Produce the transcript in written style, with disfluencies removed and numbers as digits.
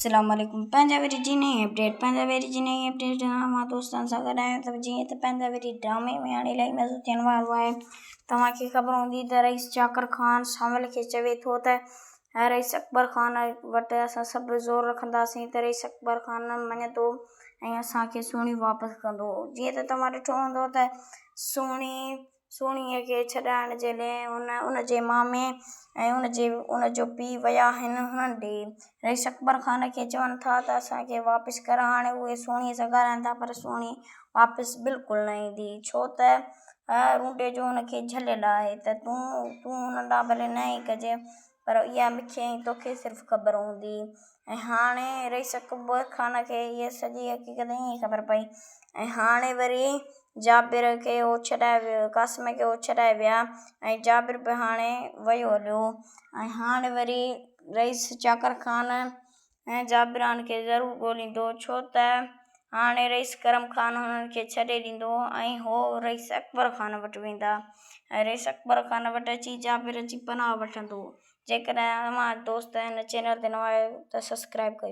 अस्सलामुअलैकुम। पंहिंजा वरी जी नई अपडेट मां दोस्तनि सां गॾु आहियां त जीअं त पंहिंजा वरी ड्रामे में हाणे इलाही मज़ो थियण वारो आहे। तव्हांखे ख़बर हूंदी त रईस जाकिर ख़ान शामिल खे चवे थो त रईस अकबर ख़ान वटि असां सभु ज़ोर रखंदासीं त रईस अकबर ख़ान मञे थो ऐं असांखे सुहिणी वापसि कंदो। जीअं त तव्हां ॾिठो हूंदो त सुहिणीअ खे छॾाइण जे लाइ उनजे मामे ऐं उनजो पीउ विया आहिनि हुननि ॾे। रईस अकबर ख़ान खे चवनि था त असांखे वापसि कर। हाणे उहे सुहिणीअ सां ॻाल्हाइनि था पर सुहिणी वापसि बिल्कुलु न ईंदी, छो त रूंडे जो हुनखे झलियलु आहे त तूं हुन ॾांहुं भले न ई कजे पर इहा मूंखे ऐं तोखे सिर्फ़ु ख़बर हूंदी। ऐं हाणे रईस अकबर ख़ान खे इहा सॼी हक़ीक़त ईअं ख़बर पई ऐं हाणे वरी जाबिर खे उहो छॾाए वियो, क़ासिम खे उहो छॾाए विया ऐं जाबिर बि हाणे वियो हलियो। ऐं हाणे वरी रईस जाकिर ख़ान ऐं जाबिरान खे ज़रूरु ॻोल्हींदो, छो त हाणे रईस करम ख़ान हुननि खे छॾे ॾींदो ऐं हो रईस अकबर ख़ान वटि वेंदा ऐं रईस अकबर ख़ान वटि अची जाबिर जी पनाह वठंदो। जेकॾहिं तव्हां दोस्त हिन चैनल ते नवां आहियो त सब्सक्राइब कयो।